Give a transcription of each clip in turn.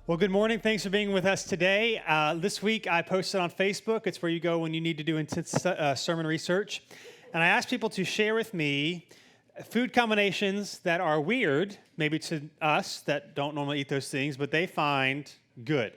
Well, good morning. Thanks for being with us today. This week, I posted on Facebook. It's where you go when you need to do intense sermon research. And I asked people to share with me food combinations that are weird, maybe to us that don't normally eat those things, but they find good.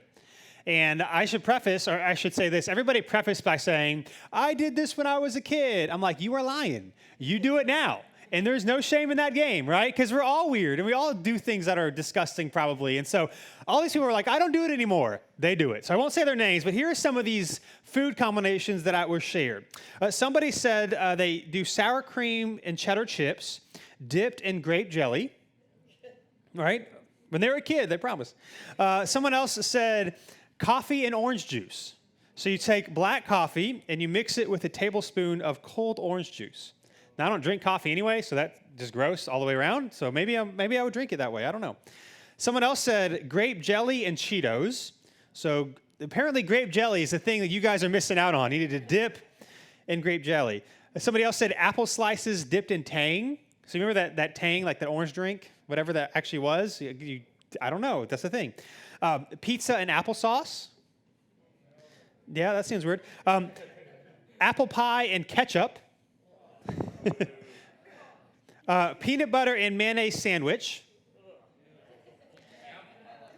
And I should preface, or I should say this, everybody prefaced by saying, I did this when I was a kid. I'm like, you are lying. You do it now. And there's no shame in that game, right? Because we're all weird, and we all do things that are disgusting probably. And so all these people are like, I don't do it anymore. They do it. So I won't say their names, but here are some of these food combinations that were shared. Somebody said they do sour cream and cheddar chips dipped in grape jelly, right? When they were a kid, they promised. Someone else said coffee and orange juice. So you take black coffee, and you mix it with a tablespoon of cold orange juice. Now, I don't drink coffee anyway, so that's just gross all the way around. So maybe I would drink it that way. I don't know. Someone else said grape jelly and Cheetos. So apparently grape jelly is the thing that you guys are missing out on. You need to dip in grape jelly. Somebody else said apple slices dipped in Tang. So you remember that Tang, like that orange drink, whatever that actually was? I don't know. That's the thing. Pizza and applesauce. Yeah, that seems weird. Apple pie and ketchup. Peanut butter and mayonnaise sandwich.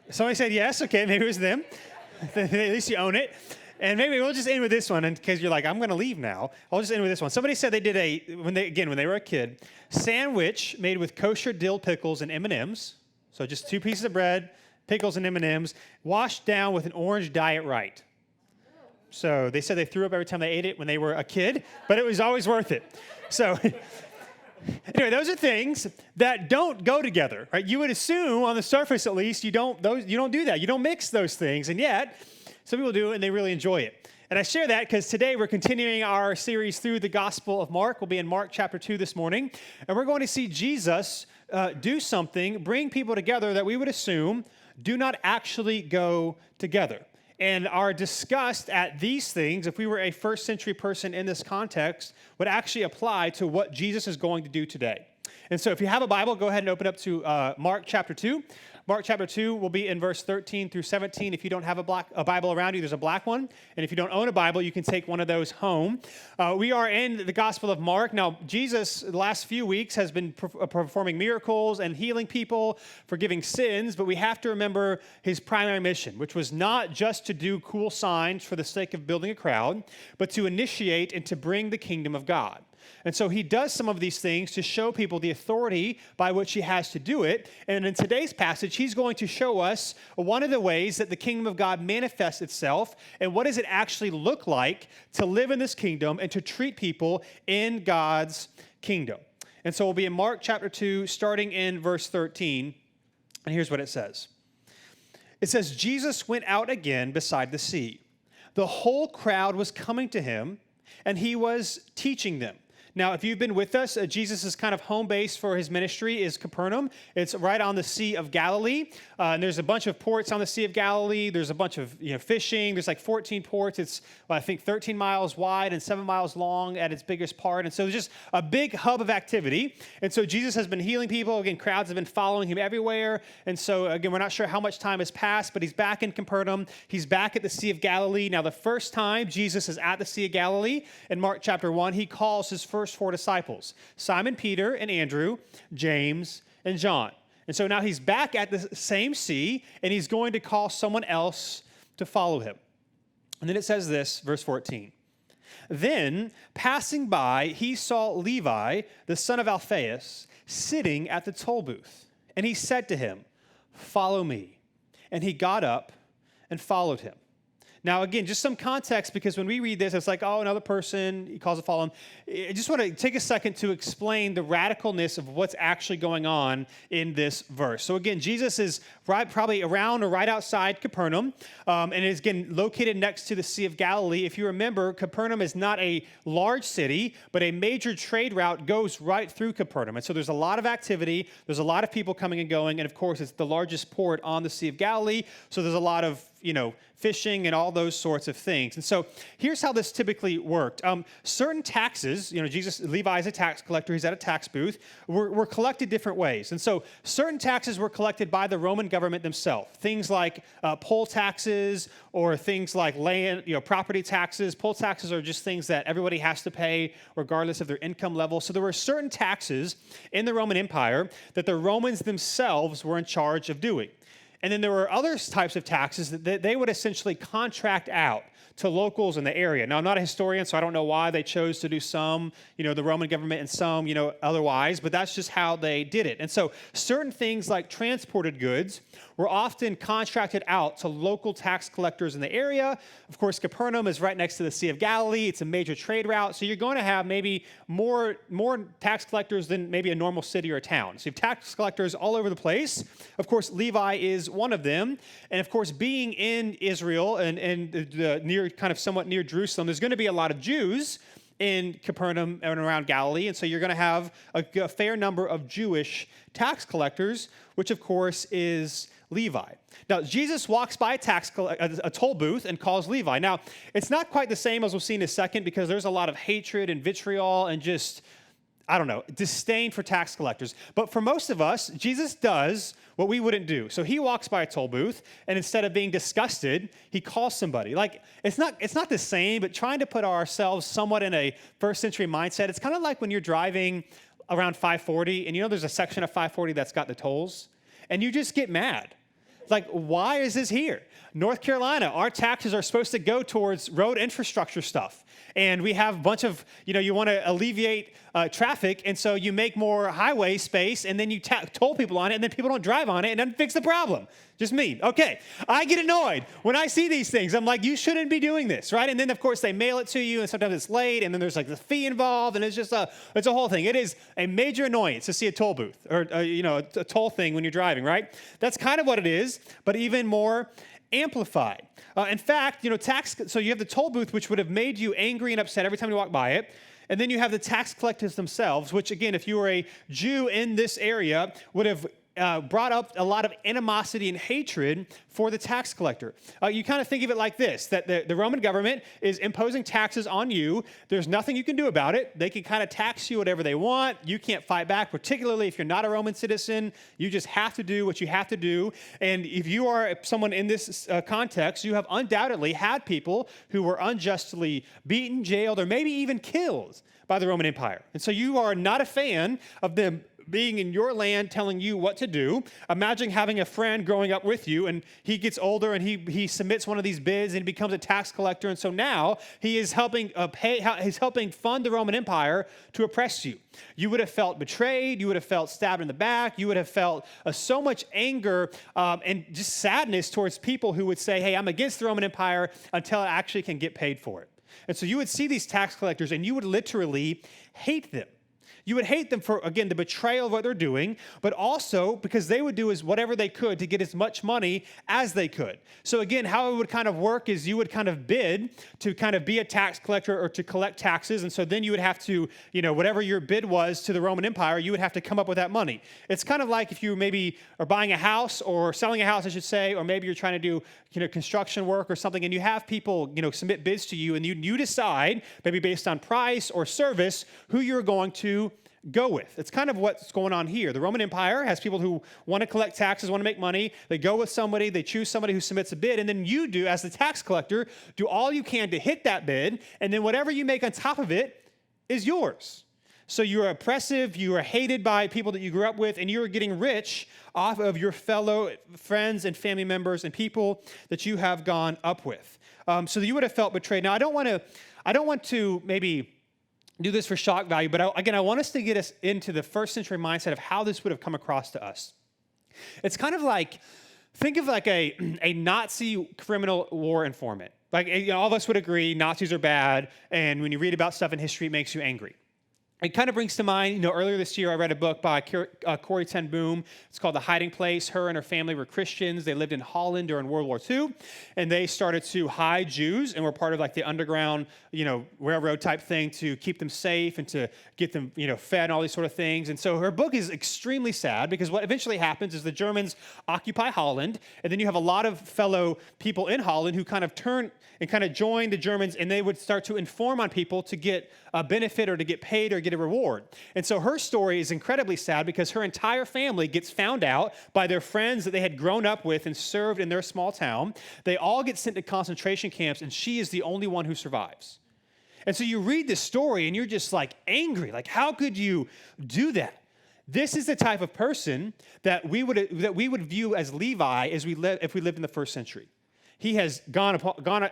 Somebody said yes. Okay, maybe it was them. At least you own it. And maybe we'll just end with this one, because you're like, I'm going to leave now. I'll just end with this one. Somebody said they did when they were a kid, sandwich made with kosher dill pickles and M&Ms. So just 2 pieces of bread, pickles and M&Ms, washed down with an orange Diet Right. So they said they threw up every time they ate it when they were a kid, but it was always worth it. So anyway, those are things that don't go together, right? You would assume on the surface, at least, you don't do that. You don't mix those things, and yet some people do, and they really enjoy it. And I share that because today we're continuing our series through the Gospel of Mark. We'll be in Mark chapter 2 this morning, and we're going to see Jesus do something, bring people together that we would assume do not actually go together. And our disgust at these things, if we were a first century person in this context, would actually apply to what Jesus is going to do today. And so if you have a Bible, go ahead and open up to Mark chapter 2. Mark chapter 2 will be in verse 13 through 17. If you don't have a Bible around you, there's a black one. And if you don't own a Bible, you can take one of those home. We are in the Gospel of Mark. Now, Jesus, the last few weeks, has been performing miracles and healing people, forgiving sins. But we have to remember his primary mission, which was not just to do cool signs for the sake of building a crowd, but to initiate and to bring the kingdom of God. And so he does some of these things to show people the authority by which he has to do it. And in today's passage, he's going to show us one of the ways that the kingdom of God manifests itself, and what does it actually look like to live in this kingdom and to treat people in God's kingdom. And so we'll be in Mark chapter 2, starting in verse 13. And here's what it says. It says, Jesus went out again beside the sea. The whole crowd was coming to him, and he was teaching them. Now, if you've been with us, Jesus' kind of home base for his ministry is Capernaum. It's right on the Sea of Galilee. And there's a bunch of ports on the Sea of Galilee. There's a bunch of fishing. There's like 14 ports. It's, I think, 13 miles wide and 7 miles long at its biggest part. And so there's just a big hub of activity. And so Jesus has been healing people. Again, crowds have been following him everywhere. And so, again, we're not sure how much time has passed, but he's back in Capernaum. He's back at the Sea of Galilee. Now, the first time Jesus is at the Sea of Galilee, in Mark chapter 1, he calls his first 4 disciples, Simon, Peter, and Andrew, James, and John. And so now he's back at the same sea, and he's going to call someone else to follow him. And then it says this, verse 14. Then, passing by, he saw Levi, the son of Alphaeus, sitting at the toll booth. And he said to him, follow me. And he got up and followed him. Now, again, just some context, because when we read this, it's like, oh, another person, he calls to follow him. I just want to take a second to explain the radicalness of what's actually going on in this verse. So again, Jesus is probably around or right outside Capernaum, and is, again, located next to the Sea of Galilee. If you remember, Capernaum is not a large city, but a major trade route goes right through Capernaum. And so there's a lot of activity, there's a lot of people coming and going, and of course, it's the largest port on the Sea of Galilee, so there's a lot of fishing and all those sorts of things. And so here's how this typically worked. Certain taxes, Levi is a tax collector, he's at a tax booth, were collected different ways. And so certain taxes were collected by the Roman government themselves. Things like poll taxes or things like land, property taxes. Poll taxes are just things that everybody has to pay regardless of their income level. So there were certain taxes in the Roman Empire that the Romans themselves were in charge of doing. And then there were other types of taxes that they would essentially contract out to locals in the area. Now, I'm not a historian, so I don't know why they chose to do some, the Roman government and some, otherwise, but that's just how they did it. And so certain things like transported goods were often contracted out to local tax collectors in the area. Of course, Capernaum is right next to the Sea of Galilee. It's a major trade route, so you're going to have maybe more tax collectors than maybe a normal city or a town. So you have tax collectors all over the place. Of course, Levi is one of them. And of course, being in Israel and the somewhat near Jerusalem, there's going to be a lot of Jews in Capernaum and around Galilee, and so you're going to have a fair number of Jewish tax collectors, which of course is Levi. Now, Jesus walks by a toll booth and calls Levi. Now, it's not quite the same as we'll see in a second because there's a lot of hatred and vitriol and just, disdain for tax collectors. But for most of us, Jesus does what we wouldn't do. So he walks by a toll booth, and instead of being disgusted, he calls somebody. It's not the same, but trying to put ourselves somewhat in a first century mindset, it's kind of like when you're driving around 540, and there's a section of 540 that's got the tolls, and you just get mad. Why is this here? North Carolina, our taxes are supposed to go towards road infrastructure stuff. And we have a bunch of, you want to alleviate traffic, and so you make more highway space, and then you toll people on it, and then people don't drive on it, and doesn't fix the problem. Just me. Okay. I get annoyed when I see these things. I'm like, you shouldn't be doing this, right? And then, of course, they mail it to you, and sometimes it's late, and then there's the fee involved, and it's just it's a whole thing. It is a major annoyance to see a toll booth or, a toll thing when you're driving, right? That's kind of what it is, but even more amplified. In fact, so you have the toll booth, which would have made you angry and upset every time you walk by it. And then you have the tax collectors themselves, which, again, if you were a Jew in this area, would have brought up a lot of animosity and hatred for the tax collector. You kind of think of it like this, that the Roman government is imposing taxes on you. There's nothing you can do about it. They can kind of tax you whatever they want. You can't fight back, particularly if you're not a Roman citizen. You just have to do what you have to do. And if you are someone in this context, you have undoubtedly had people who were unjustly beaten, jailed, or maybe even killed by the Roman Empire. And so you are not a fan of them being in your land telling you what to do. Imagine having a friend growing up with you, and he gets older, and he submits one of these bids, and he becomes a tax collector, and so now he is helping fund the Roman Empire to oppress you. You would have felt betrayed. You would have felt stabbed in the back. You would have felt so much anger and just sadness towards people who would say, hey, I'm against the Roman Empire until I actually can get paid for it. And so you would see these tax collectors, and you would literally hate them. You would hate them for, again, the betrayal of what they're doing, but also because they would do whatever they could to get as much money as they could. So again, how it would kind of work is you would kind of bid to kind of be a tax collector or to collect taxes, and so then you would have to, whatever your bid was to the Roman Empire, you would have to come up with that money. It's kind of like if you maybe are buying a house or selling a house, I should say, or maybe you're trying to do, construction work or something, and you have people, submit bids to you, and you decide, maybe based on price or service, who you're going to go with. It's kind of what's going on here. The Roman Empire has people who want to collect taxes, want to make money. They go with somebody, they choose somebody who submits a bid, and then you do, as the tax collector, do all you can to hit that bid, and then whatever you make on top of it is yours. So you're oppressive, you are hated by people that you grew up with, and you're getting rich off of your fellow friends and family members and people that you have gone up with. So you would have felt betrayed. Now, I don't want to maybe do this for shock value, but I want us to get us into the first century mindset of how this would have come across to us. It's kind of like, think of like a Nazi criminal war informant. All of us would agree Nazis are bad, and when you read about stuff in history, it makes you angry. it kind of brings to mind, earlier this year I read a book by Corrie ten Boom. It's called The Hiding Place. Her and her family were Christians. They lived in Holland during World War II, and they started to hide Jews and were part of like the underground, railroad type thing to keep them safe and to get them, fed and all these sort of things. And so her book is extremely sad because what eventually happens is the Germans occupy Holland, and then you have a lot of fellow people in Holland who kind of turn and kind of join the Germans, and they would start to inform on people to get a benefit or to get paid or get a reward. And so her story is incredibly sad because her entire family gets found out by their friends that they had grown up with and served in their small town. They all get sent to concentration camps, and she is the only one who survives. And so you read this story, and you're just like angry. Like, how could you do that? This is the type of person that we would view as Levi if we lived in the first century. He has gone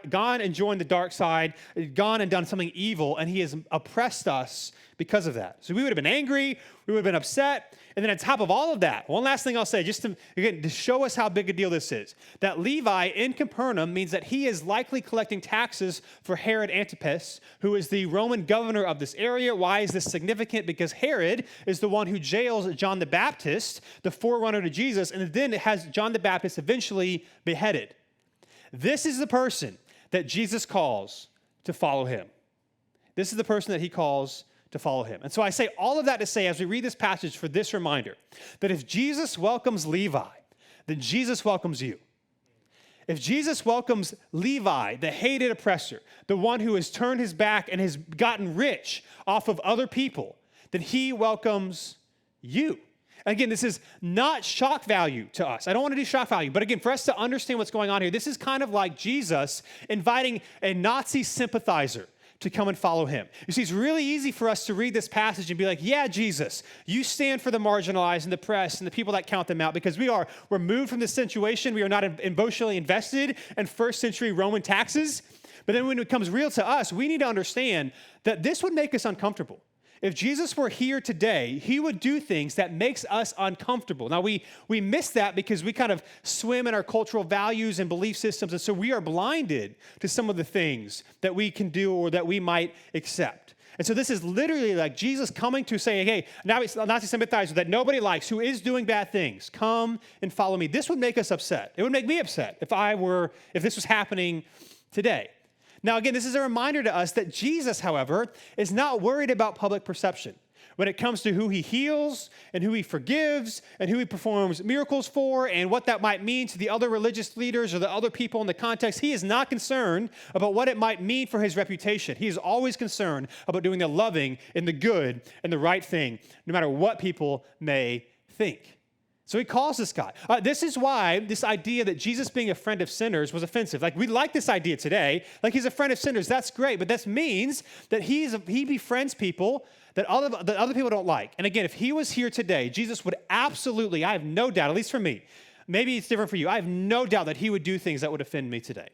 and joined the dark side, gone and done something evil, and he has oppressed us because of that. So we would have been angry, we would have been upset, and then on top of all of that, one last thing I'll say, just to show us how big a deal this is, that Levi in Capernaum means that he is likely collecting taxes for Herod Antipas, who is the Roman governor of this area. Why is this significant? Because Herod is the one who jails John the Baptist, the forerunner to Jesus, and then it has John the Baptist eventually beheaded. This is the person that Jesus calls to follow him. This is the person that he calls to follow him. And so I say all of that to say, as we read this passage, for this reminder, that if Jesus welcomes Levi, then Jesus welcomes you. If Jesus welcomes Levi, the hated oppressor, the one who has turned his back and has gotten rich off of other people, then he welcomes you. Again, this is not shock value to us. I don't want to do shock value. But again, for us to understand what's going on here, this is kind of like Jesus inviting a Nazi sympathizer to come and follow him. You see, it's really easy for us to read this passage and be like, yeah, Jesus, you stand for the marginalized and the oppressed and the people that count them out because we're moved from this situation. We are not emotionally invested in first century Roman taxes. But then when it comes real to us, we need to understand that this would make us uncomfortable. If Jesus were here today, he would do things that makes us uncomfortable. Now, we miss that because we kind of swim in our cultural values and belief systems, and so we are blinded to some of the things that we can do or that we might accept. And so this is literally like Jesus coming to say, hey, now it's a Nazi sympathizer that nobody likes, who is doing bad things. Come and follow me. This would make us upset. It would make me upset if this was happening today. Now, again, this is a reminder to us that Jesus, however, is not worried about public perception. When it comes to who he heals and who he forgives and who he performs miracles for and what that might mean to the other religious leaders or the other people in the context, he is not concerned about what it might mean for his reputation. He is always concerned about doing the loving and the good and the right thing, no matter what people may think. So he calls this guy. This is why this idea that Jesus being a friend of sinners was offensive. Like, we like this idea today. Like, he's a friend of sinners. That's great. But this means that he befriends people that other people don't like. And again, if he was here today, Jesus would absolutely, I have no doubt, at least for me, maybe it's different for you, I have no doubt that he would do things that would offend me today.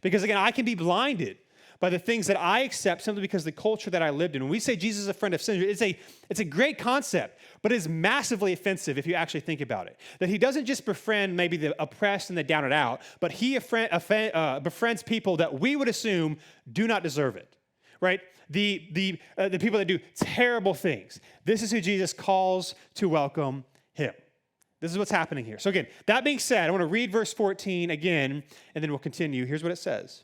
Because again, I can be blinded by the things that I accept simply because of the culture that I lived in. When we say Jesus is a friend of sinners, it's a great concept, but it's massively offensive if you actually think about it. That he doesn't just befriend maybe the oppressed and the down and out, but he befriends people that we would assume do not deserve it, right? The people that do terrible things. This is who Jesus calls to welcome him. This is what's happening here. So again, that being said, I want to read verse 14 again, and then we'll continue. Here's what it says.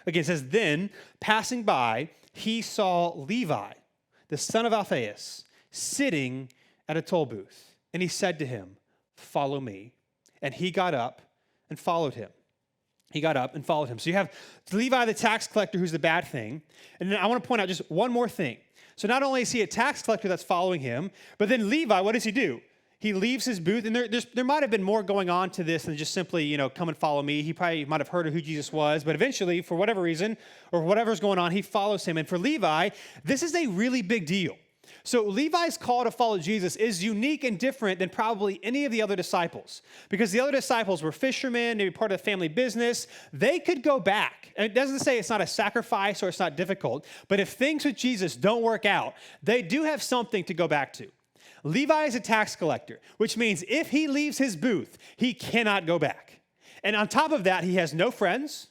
Again, it says, then, passing by, he saw Levi, the son of Alphaeus, sitting at a toll booth. And he said to him, follow me. And he got up and followed him. So you have Levi, the tax collector, who's the bad thing. And then I want to point out just one more thing. So not only is he a tax collector that's following him, but then Levi, what does he do? He leaves his booth, and there might have been more going on to this than just simply, come and follow me. He probably might have heard of who Jesus was, but eventually, for whatever reason, or whatever's going on, he follows him. And for Levi, this is a really big deal. So Levi's call to follow Jesus is unique and different than probably any of the other disciples, because the other disciples were fishermen, maybe part of the family business. They could go back. And it doesn't say it's not a sacrifice or it's not difficult, but if things with Jesus don't work out, they do have something to go back to. Levi is a tax collector, which means if he leaves his booth, he cannot go back. And on top of that, he has no friends,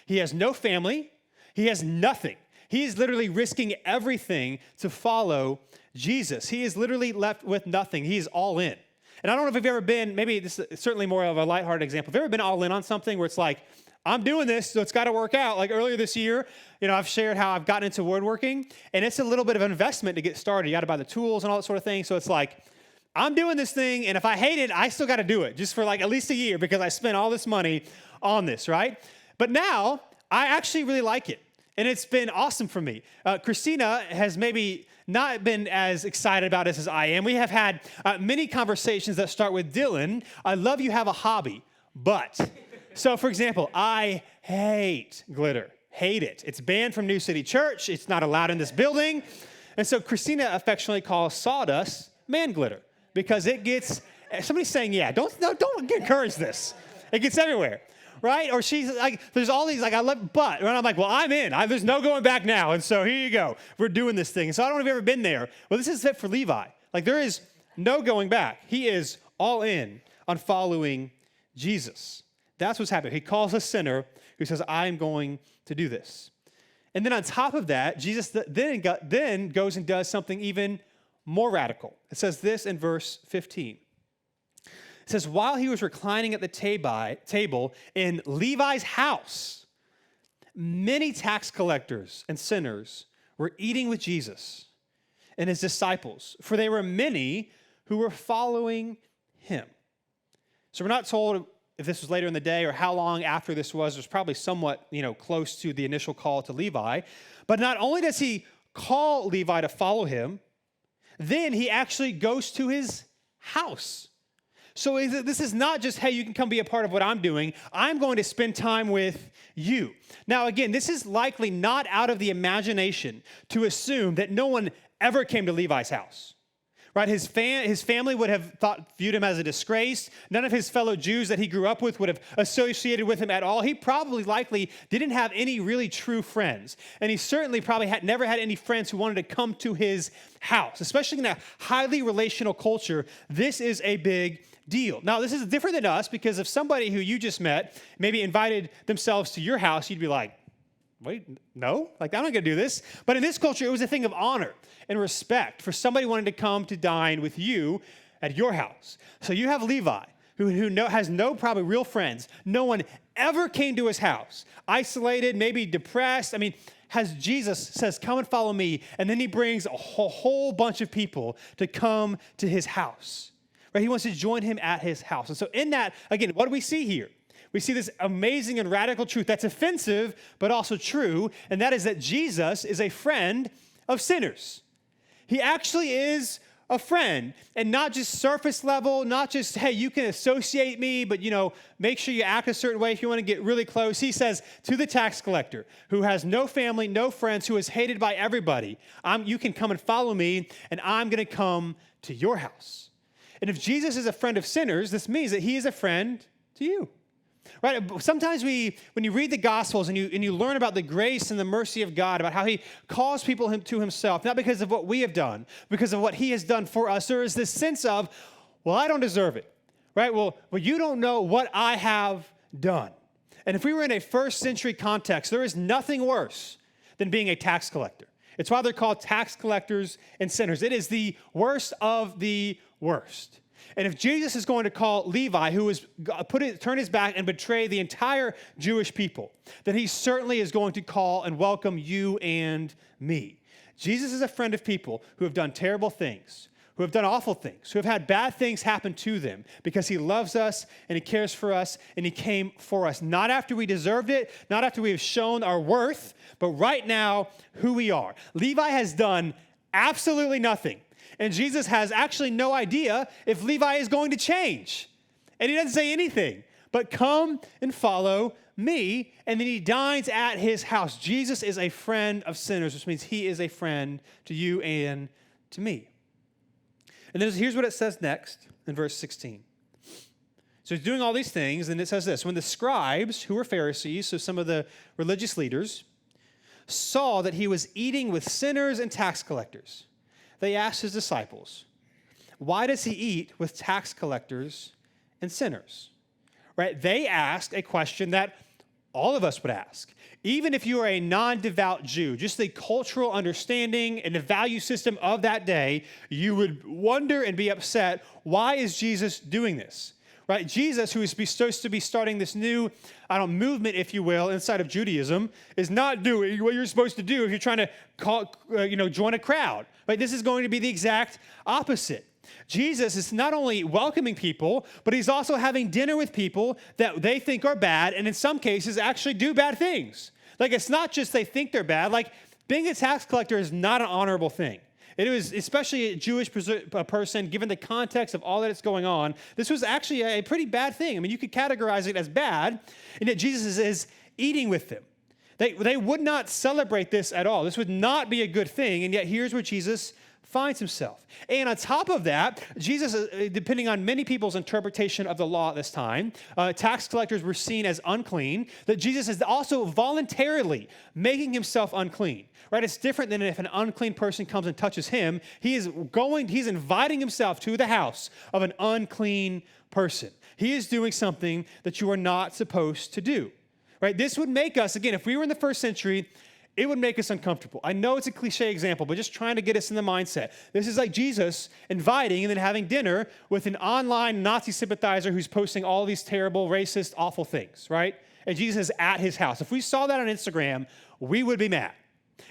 he has no family, he has nothing. He is literally risking everything to follow Jesus. He is literally left with nothing. He is all in. And I don't know if you've ever been, maybe this is certainly more of a lighthearted example. Have you ever been all in on something where it's like, I'm doing this, so it's got to work out? Like earlier this year, I've shared how I've gotten into woodworking, and it's a little bit of an investment to get started. You got to buy the tools and all that sort of thing. So it's like, I'm doing this thing, and if I hate it, I still got to do it just for like at least a year because I spent all this money on this, right? But now I actually really like it, and it's been awesome for me. Christina has maybe not been as excited about this as I am. We have had many conversations that start with, Dylan, I love you have a hobby, but. So, for example, I hate glitter. Hate it. It's banned from New City Church. It's not allowed in this building. And so Christina affectionately calls sawdust man glitter because it gets, somebody's saying, yeah, don't encourage this. It gets everywhere, right? Or she's like, there's all these, like, I love, but, and I'm like, well, I'm in. There's no going back now. And so here you go. We're doing this thing. And so I don't know if you've ever been there. Well, this is it for Levi. Like, there is no going back. He is all in on following Jesus. That's what's happening. He calls a sinner who says, I'm going to do this. And then on top of that, Jesus then goes and does something even more radical. It says this in verse 15. It says, while he was reclining at the table in Levi's house, many tax collectors and sinners were eating with Jesus and his disciples, for there were many who were following him. So we're not told if this was later in the day or how long after this was. It was probably somewhat, close to the initial call to Levi. But not only does he call Levi to follow him, then he actually goes to his house. So this is not just, hey, you can come be a part of what I'm doing. I'm going to spend time with you. Now, again, this is likely not out of the imagination to assume that no one ever came to Levi's house. Right, his family would have viewed him as a disgrace. None of his fellow Jews that he grew up with would have associated with him at all. He probably likely didn't have any really true friends. And he certainly probably never had any friends who wanted to come to his house. Especially in a highly relational culture, this is a big deal. Now, this is different than us because if somebody who you just met maybe invited themselves to your house, you'd be like, wait, no? Like, I'm not going to do this. But in this culture, it was a thing of honor and respect for somebody wanting to come to dine with you at your house. So you have Levi, who has no probably real friends. No one ever came to his house. Isolated, maybe depressed. Has Jesus says, come and follow me. And then he brings a whole bunch of people to come to his house. Right? He wants to join him at his house. And so in that, again, what do we see here? We see this amazing and radical truth that's offensive, but also true, and that is that Jesus is a friend of sinners. He actually is a friend, and not just surface level, not just, hey, you can associate me, but, make sure you act a certain way if you want to get really close. He says to the tax collector who has no family, no friends, who is hated by everybody, you can come and follow me, and I'm going to come to your house. And if Jesus is a friend of sinners, this means that he is a friend to you. Right? Sometimes when you read the Gospels and you learn about the grace and the mercy of God, about how he calls people to himself, not because of what we have done, because of what he has done for us, there is this sense of, well, I don't deserve it. Right? Well, you don't know what I have done. And if we were in a first century context, there is nothing worse than being a tax collector. It's why they're called tax collectors and sinners. It is the worst of the worst. And if Jesus is going to call Levi, who is turn his back and betray the entire Jewish people, then he certainly is going to call and welcome you and me. Jesus is a friend of people who have done terrible things, who have done awful things, who have had bad things happen to them because he loves us and he cares for us and he came for us. Not after we deserved it, not after we have shown our worth, but right now who we are. Levi has done absolutely nothing. And Jesus has actually no idea if Levi is going to change. And he doesn't say anything, but come and follow me. And then he dines at his house. Jesus is a friend of sinners, which means he is a friend to you and to me. And then here's what it says next in verse 16. So he's doing all these things, and it says this: when the scribes, who were Pharisees, so some of the religious leaders, saw that he was eating with sinners and tax collectors, they asked his disciples, why does he eat with tax collectors and sinners? Right? They asked a question that all of us would ask. Even if you are a non-devout Jew, just the cultural understanding and the value system of that day, you would wonder and be upset, why is Jesus doing this? Right? Jesus, who is supposed to be starting this new, movement, if you will, inside of Judaism, is not doing what you're supposed to do if you're trying to join a crowd. Right? This is going to be the exact opposite. Jesus is not only welcoming people, but he's also having dinner with people that they think are bad, and in some cases actually do bad things. Like, it's not just they think they're bad. Like, being a tax collector is not an honorable thing. It was, especially a Jewish person, given the context of all that is going on, this was actually a pretty bad thing. I mean, you could categorize it as bad, and yet Jesus is eating with them. They would not celebrate this at all. This would not be a good thing, and yet here's where Jesus finds himself. And on top of that, Jesus, depending on many people's interpretation of the law at this time, tax collectors were seen as unclean, that Jesus is also voluntarily making himself unclean. Right? It's different than if an unclean person comes and touches him. He's inviting himself to the house of an unclean person. He is doing something that you are not supposed to do. Right? This would make us, again, if we were in the first century, it would make us uncomfortable. I know it's a cliche example, but just trying to get us in the mindset. This is like Jesus inviting and then having dinner with an online Nazi sympathizer who's posting all these terrible, racist, awful things, right? And Jesus is at his house. If we saw that on Instagram, we would be mad.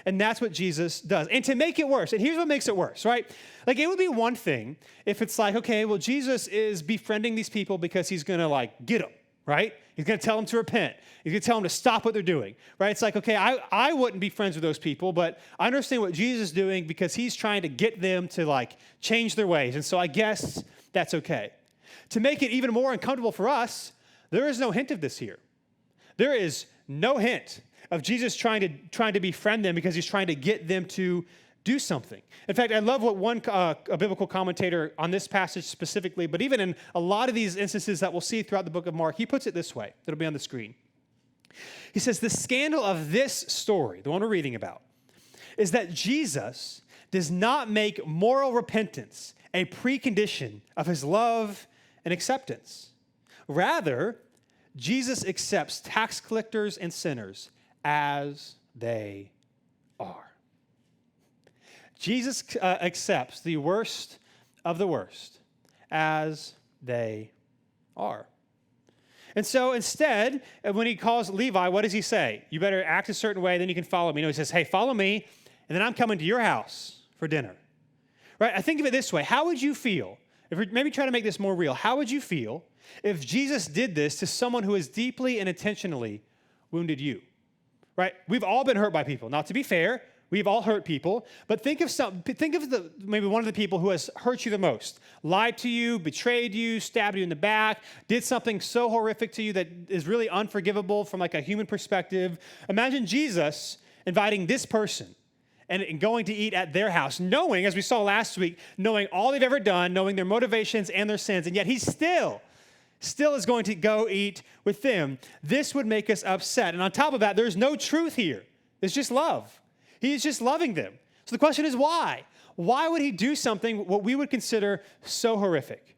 And that's what Jesus does. And to make it worse, and here's what makes it worse, right? Like, it would be one thing if it's like, okay, well, Jesus is befriending these people because he's going to, get them, right? He's going to tell them to repent. He's going to tell them to stop what they're doing, right? It's like, okay, I wouldn't be friends with those people, but I understand what Jesus is doing because he's trying to get them to, change their ways. And so I guess that's okay. To make it even more uncomfortable for us, there is no hint of this here. There is no hint of Jesus trying to befriend them because he's trying to get them to do something. In fact, I love what one a biblical commentator on this passage specifically, but even in a lot of these instances that we'll see throughout the book of Mark, he puts it this way. It'll be on the screen. He says, the scandal of this story, the one we're reading about, is that Jesus does not make moral repentance a precondition of his love and acceptance. Rather, Jesus accepts tax collectors and sinners as they are. Jesus accepts the worst of the worst as they are. And so instead, when he calls Levi, what does he say? You better act a certain way, then you can follow me. No, he says, hey, follow me, and then I'm coming to your house for dinner. Right? I think of it this way. How would you feel, if we maybe try to make this more real, how would you feel if Jesus did this to someone who has deeply and intentionally wounded you? Right? We've all been hurt by people. Now, to be fair, we've all hurt people, but think of maybe one of the people who has hurt you the most, lied to you, betrayed you, stabbed you in the back, did something so horrific to you that is really unforgivable from a human perspective. Imagine Jesus inviting this person and going to eat at their house, knowing, as we saw last week, knowing all they've ever done, knowing their motivations and their sins, and yet he's still is going to go eat with them. This would make us upset. And on top of that, there's no truth here. It's just love. He's just loving them. So the question is why? Why would he do something what we would consider so horrific?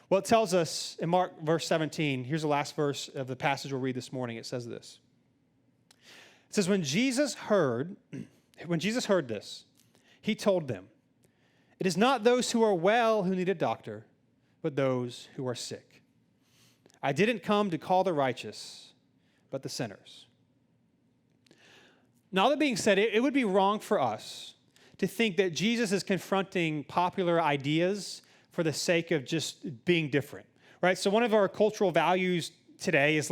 Well, it tells us in Mark verse 17, here's the last verse of the passage we'll read this morning. It says this. It says, when Jesus heard this, he told them, it is not those who are well who need a doctor, but those who are sick. I didn't come to call the righteous, but the sinners. Now, all that being said, it would be wrong for us to think that Jesus is confronting popular ideas for the sake of just being different, right? So one of our cultural values today is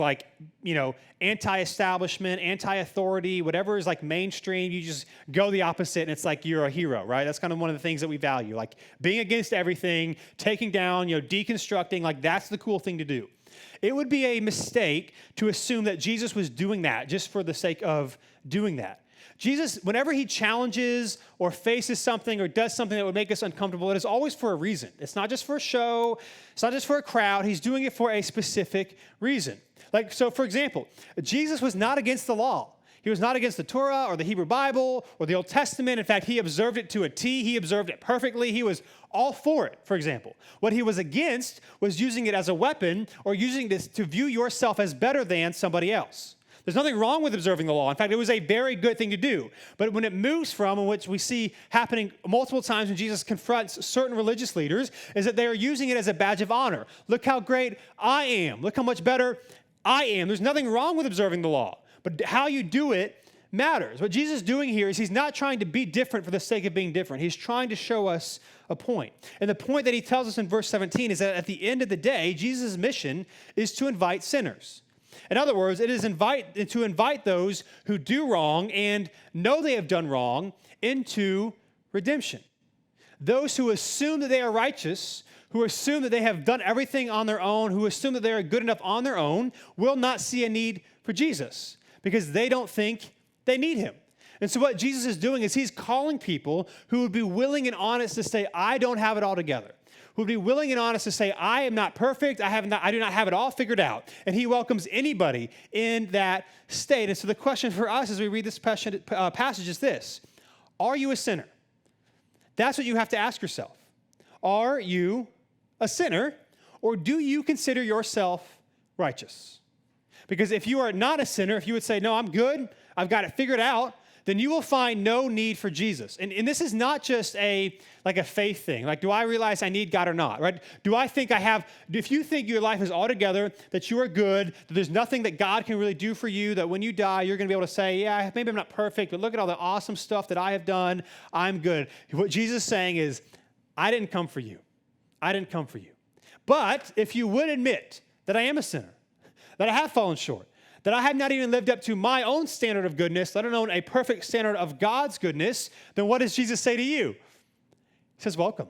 anti-establishment, anti-authority, whatever is mainstream, you just go the opposite and it's like you're a hero, right? That's kind of one of the things that we value, being against everything, taking down, deconstructing, that's the cool thing to do. It would be a mistake to assume that Jesus was doing that just for the sake of doing that. Jesus, whenever he challenges or faces something or does something that would make us uncomfortable, it is always for a reason. It's not just for a show. It's not just for a crowd. He's doing it for a specific reason. So for example, Jesus was not against the law. He was not against the Torah or the Hebrew Bible or the Old Testament. In fact, he observed it to a T. He observed it perfectly. He was all for it, for example. What he was against was using it as a weapon or using this to view yourself as better than somebody else. There's nothing wrong with observing the law. In fact, it was a very good thing to do. But when it moves from, and which we see happening multiple times when Jesus confronts certain religious leaders, is that they are using it as a badge of honor. Look how great I am. Look how much better I am. There's nothing wrong with observing the law, but how you do it matters. What Jesus is doing here is he's not trying to be different for the sake of being different. He's trying to show us a point. And the point that he tells us in verse 17 is that at the end of the day, Jesus' mission is to invite sinners. In other words, it is to invite those who do wrong and know they have done wrong into redemption. Those who assume that they are righteous, who assume that they have done everything on their own, who assume that they are good enough on their own, will not see a need for Jesus because they don't think they need him. And so what Jesus is doing is he's calling people who would be willing and honest to say, I don't have it all together. Who would be willing and honest to say, I am not perfect, I do not have it all figured out. And he welcomes anybody in that state. And so the question for us as we read this passage is this: are you a sinner? That's what you have to ask yourself. Are you a sinner, or do you consider yourself righteous? Because if you are not a sinner, if you would say, no, I'm good, I've got it figured out, then you will find no need for Jesus. And this is not just a faith thing. Like, do I realize I need God or not, right? Do I think I have, if you think your life is all together, that you are good, that there's nothing that God can really do for you, that when you die, you're going to be able to say, yeah, maybe I'm not perfect, but look at all the awesome stuff that I have done, I'm good. What Jesus is saying is, I didn't come for you. I didn't come for you. But if you would admit that I am a sinner, that I have fallen short, that I have not even lived up to my own standard of goodness, let alone a perfect standard of God's goodness, then what does Jesus say to you? He says, welcome.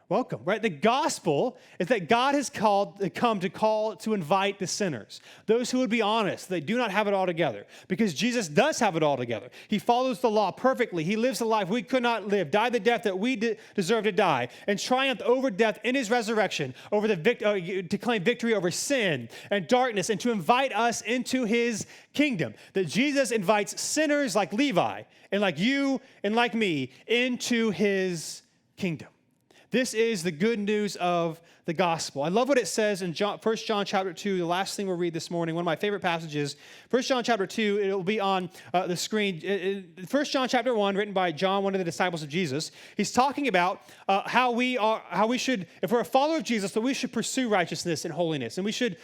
Welcome, right? The gospel is that God has come to invite the sinners, those who would be honest, they do not have it all together, because Jesus does have it all together. He follows the law perfectly. He lives the life we could not live, died the death that we deserve to die, and triumphed over death in his resurrection, to claim victory over sin and darkness, and to invite us into his kingdom. That Jesus invites sinners like Levi and like you and like me into his kingdom. This is the good news of the gospel. I love what it says in 1 John chapter 2, the last thing we'll read this morning, one of my favorite passages. 1 John chapter 2, it will be on the screen. 1 John chapter 1, written by John, one of the disciples of Jesus. He's talking about how we should, if we're a follower of Jesus, that we should pursue righteousness and holiness, and we should,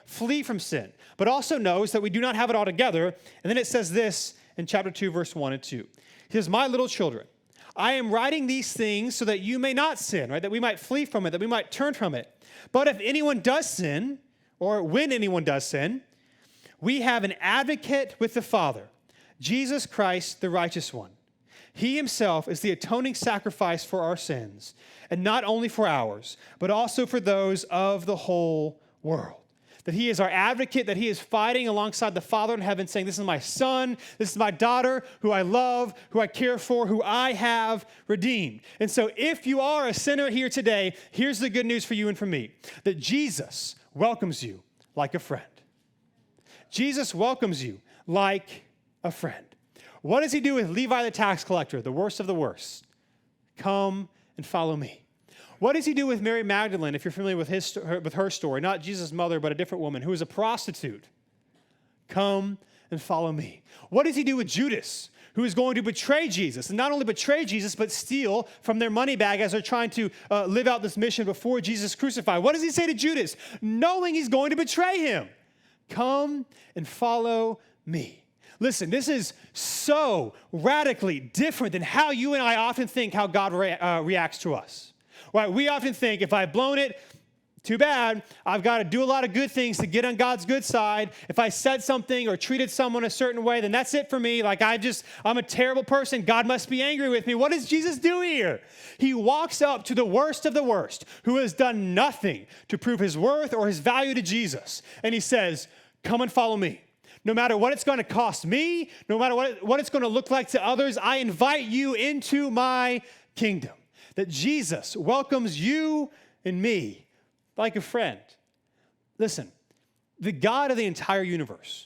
flee from sin, but also knows that we do not have it all together. And then it says this in chapter 2, verse 1 and 2. He says, my little children, I am writing these things so that you may not sin, right? That we might flee from it, that we might turn from it. But if anyone does sin, or when anyone does sin, we have an advocate with the Father, Jesus Christ, the righteous one. He himself is the atoning sacrifice for our sins, and not only for ours, but also for those of the whole world. That he is our advocate, that he is fighting alongside the Father in heaven, saying, this is my son, this is my daughter, who I love, who I care for, who I have redeemed. And so if you are a sinner here today, here's the good news for you and for me, that Jesus welcomes you like a friend. Jesus welcomes you like a friend. What does he do with Levi the tax collector, the worst of the worst? Come and follow me. What does he do with Mary Magdalene, if you're familiar with her story? Not Jesus' mother, but a different woman who is a prostitute. Come and follow me. What does he do with Judas, who is going to betray Jesus? And not only betray Jesus, but steal from their money bag as they're trying to live out this mission before Jesus crucified. What does he say to Judas, knowing he's going to betray him? Come and follow me. Listen, this is so radically different than how you and I often think how God reacts to us. Right, we often think, if I've blown it, too bad. I've got to do a lot of good things to get on God's good side. If I said something or treated someone a certain way, then that's it for me. Like I'm a terrible person. God must be angry with me. What does Jesus do here? He walks up to the worst of the worst, who has done nothing to prove his worth or his value to Jesus. And he says, come and follow me. No matter what it's going to cost me, no matter what it's going to look like to others, I invite you into my kingdom. That Jesus welcomes you and me like a friend. Listen, the God of the entire universe,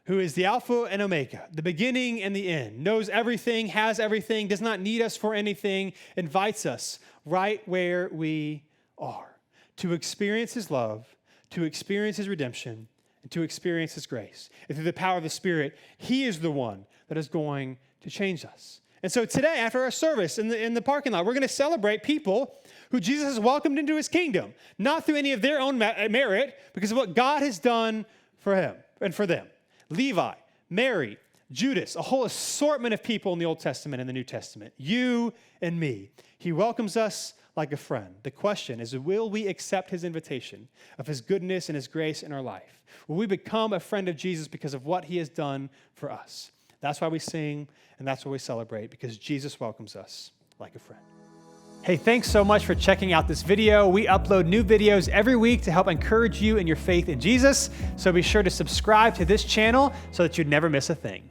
who is the Alpha and Omega, the beginning and the end, knows everything, has everything, does not need us for anything, invites us right where we are to experience his love, to experience his redemption, and and to experience his grace. And through the power of the Spirit, he is the one that is going to change us. And so today, after our service in the parking lot, we're going to celebrate people who Jesus has welcomed into his kingdom, not through any of their own merit, because of what God has done for him and for them. Levi, Mary, Judas, a whole assortment of people in the Old Testament and the New Testament, you and me. He welcomes us like a friend. The question is, will we accept his invitation of his goodness and his grace in our life? Will we become a friend of Jesus because of what he has done for us? That's why we sing, and that's why we celebrate, because Jesus welcomes us like a friend. Hey, thanks so much for checking out this video. We upload new videos every week to help encourage you in your faith in Jesus, so be sure to subscribe to this channel so that you never miss a thing.